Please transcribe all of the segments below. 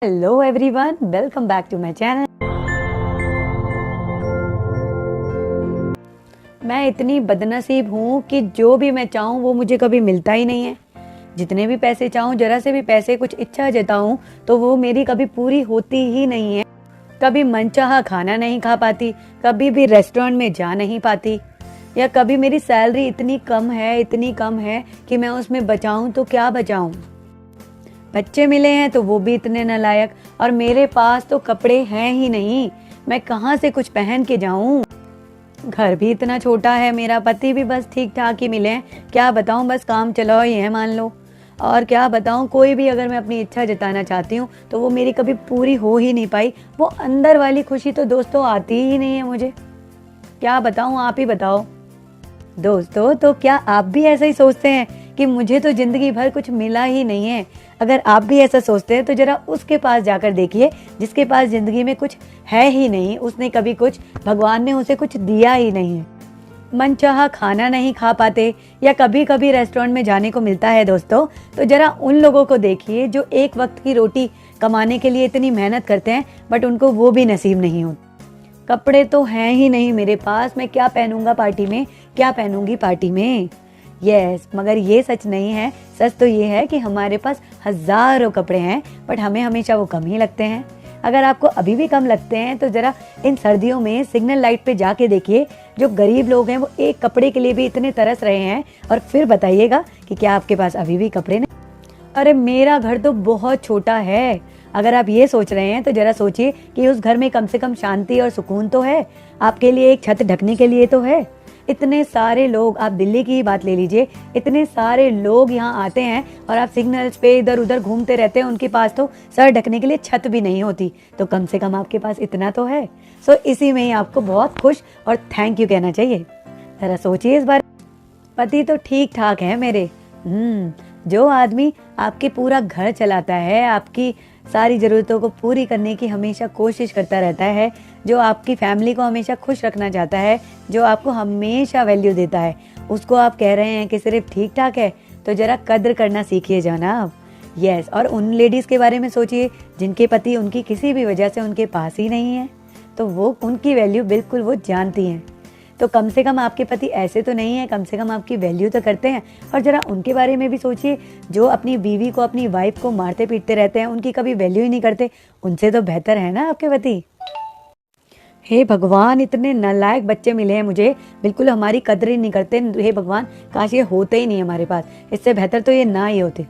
Hello everyone, welcome back to my channel. मैं इतनी बदनसीब हूँ कि जो भी मैं चाहूँ वो मुझे कभी मिलता ही नहीं है। जितने भी पैसे चाहूँ, जरा से भी पैसे कुछ इच्छा जताऊँ तो वो मेरी कभी पूरी होती ही नहीं है। कभी मनचाहा खाना नहीं खा पाती, कभी भी रेस्टोरेंट में जा नहीं पाती, या कभी मेरी सैलरी इतनी कम है कि मैं उसमें बचाऊँ तो क्या बचाऊँ। बच्चे मिले हैं तो वो भी इतने नालायक, और मेरे पास तो कपड़े हैं ही नहीं, मैं कहाँ से कुछ पहन के जाऊं। घर भी इतना छोटा है, मेरा पति भी बस ठीक ठाक ही मिले हैं। क्या बताऊं, बस काम चलाओ ये है मान लो। और क्या बताऊं, कोई भी अगर मैं अपनी इच्छा जताना चाहती हूँ तो वो मेरी कभी पूरी हो ही नहीं पाई। वो अंदर वाली खुशी तो दोस्तों आती ही नहीं है मुझे। क्या बताऊं, आप ही बताओ दोस्तों। तो क्या आप भी ऐसा ही सोचते हैं कि मुझे तो जिंदगी भर कुछ मिला ही नहीं है? अगर आप भी ऐसा सोचते हैं तो जरा उसके पास जाकर देखिए जिसके पास जिंदगी में कुछ है ही नहीं। उसने कभी कुछ, भगवान ने उसे कुछ दिया ही नहीं है। मनचाहा खाना नहीं खा पाते, या कभी कभी रेस्टोरेंट में जाने को मिलता है दोस्तों, तो जरा उन लोगों को देखिए जो एक वक्त की रोटी कमाने के लिए इतनी मेहनत करते हैं बट उनको वो भी नसीब नहीं होती। कपड़े तो हैं ही नहीं मेरे पास, मैं क्या पहनूंगा पार्टी में, क्या पहनूंगी पार्टी में। यस, मगर ये सच नहीं है। सच तो ये है कि हमारे पास हजारों कपड़े हैं बट हमें हमेशा वो कम ही लगते हैं। अगर आपको अभी भी कम लगते हैं तो जरा इन सर्दियों में सिग्नल लाइट पे जाके देखिए, जो गरीब लोग हैं वो एक कपड़े के लिए भी इतने तरस रहे हैं, और फिर बताइएगा कि क्या आपके पास अभी भी कपड़े नहीं। अरे मेरा घर तो बहुत छोटा है। अगर आप ये सोच रहे हैं तो जरा सोचिए कि उस घर में कम से कम शांति और सुकून तो है, आपके लिए एक छत ढकने के लिए तो है। इतने सारे लोग, आप दिल्ली की ही बात ले लीजिए, इतने सारे लोग यहाँ आते हैं और आप सिग्नल्स पे इधर उधर घूमते रहते हैं, उनके पास तो सर ढकने के लिए छत भी नहीं होती। तो कम से कम आपके पास इतना तो है। सो इसी में ही आपको बहुत खुश और थैंक यू कहना चाहिए। जरा सोचिए इस बार। पति तो ठीक ठाक है मेरे। जो आदमी आपके पूरा घर चलाता है, आपकी सारी ज़रूरतों को पूरी करने की हमेशा कोशिश करता रहता है, जो आपकी फैमिली को हमेशा खुश रखना चाहता है, जो आपको हमेशा वैल्यू देता है, उसको आप कह रहे हैं कि सिर्फ ठीक ठाक है। तो ज़रा कद्र करना सीखिए जनाब। यस, और उन लेडीज़ के बारे में सोचिए जिनके पति उनकी किसी भी वजह से उनके पास ही नहीं है, तो वो उनकी वैल्यू बिल्कुल वो जानती हैं। तो कम से कम आपके पति ऐसे तो नहीं है, कम से कम आपकी वैल्यू तो करते हैं। और जरा उनके बारे में भी सोचिए, जो अपनी बीवी को, अपनी वाइफ को मारते पीटते रहते हैं, उनकी कभी वैल्यू ही नहीं करते। उनसे तो बेहतर है ना आपके पति। हे भगवान, इतने नालायक बच्चे मिले हैं मुझे, बिल्कुल हमारी कदर ही नहीं करते। हे भगवान, काश ये होते ही नहीं हमारे पास, इससे बेहतर तो ये ना ही होते।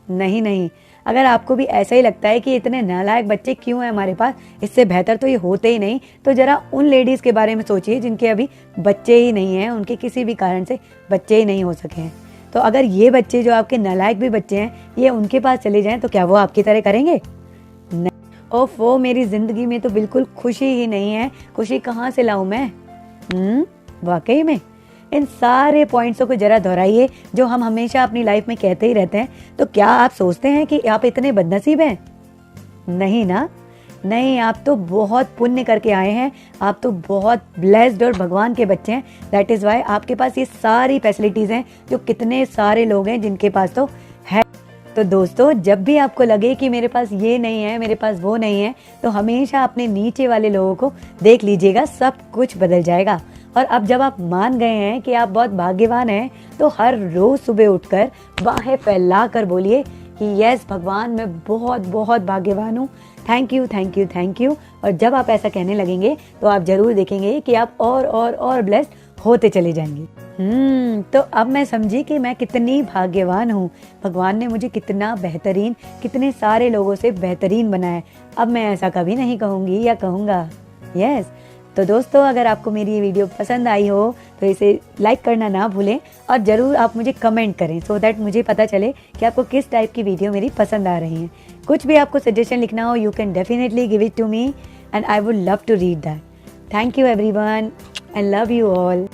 नहीं, अगर आपको भी ऐसा ही लगता है कि इतने नालायक बच्चे क्यों हैं हमारे पास, इससे बेहतर तो ये होते ही नहीं, तो जरा उन लेडीज़ के बारे में सोचिए जिनके अभी बच्चे ही नहीं हैं, उनके किसी भी कारण से बच्चे ही नहीं हो सके हैं। तो अगर ये बच्चे, जो आपके नालायक भी बच्चे हैं, ये उनके पास चले जाएं तो क्या वो आपकी तरह करेंगे? नहीं। ओफो, मेरी ज़िंदगी में तो बिल्कुल खुशी ही नहीं है। खुशी कहाँ से लाऊं मैं? वाकई में इन सारे पॉइंट्सों को जरा दोहराइए जो हम हमेशा अपनी लाइफ में कहते ही रहते हैं। तो क्या आप सोचते हैं कि आप इतने बदनसीब हैं? नहीं ना, नहीं, आप तो बहुत पुण्य करके आए हैं, आप तो बहुत ब्लेस्ड और भगवान के बच्चे हैं। दैट इज़ वाई आपके पास ये सारी फैसिलिटीज़ हैं जो कितने सारे लोग हैं जिनके पास तो है। तो दोस्तों, जब भी आपको लगे कि मेरे पास ये नहीं है, मेरे पास वो नहीं है, तो हमेशा अपने नीचे वाले लोगों को देख लीजिएगा, सब कुछ बदल जाएगा। और अब जब आप मान गए हैं कि आप बहुत भाग्यवान हैं, तो हर रोज सुबह उठकर बाहें फैला कर बोलिए कि यस भगवान, मैं बहुत बहुत भाग्यवान हूँ, thank you thank you thank you. और जब आप ऐसा कहने लगेंगे तो आप जरूर देखेंगे कि आप और ब्लेस्ड होते चले जाएंगे। तो अब मैं समझी कि मैं कितनी भाग्यवान हूँ। भगवान ने मुझे कितना बेहतरीन, कितने सारे लोगों से बेहतरीन बनाया। अब मैं ऐसा कभी नहीं कहूँगी या कहूँगा। यस, तो दोस्तों, अगर आपको मेरी ये वीडियो पसंद आई हो तो इसे लाइक करना ना भूलें, और ज़रूर आप मुझे कमेंट करें सो दैट मुझे पता चले कि आपको किस टाइप की वीडियो मेरी पसंद आ रही है। कुछ भी आपको सजेशन लिखना हो, you can definitely give it to me and I would love to read that. Thank you everyone and love you all.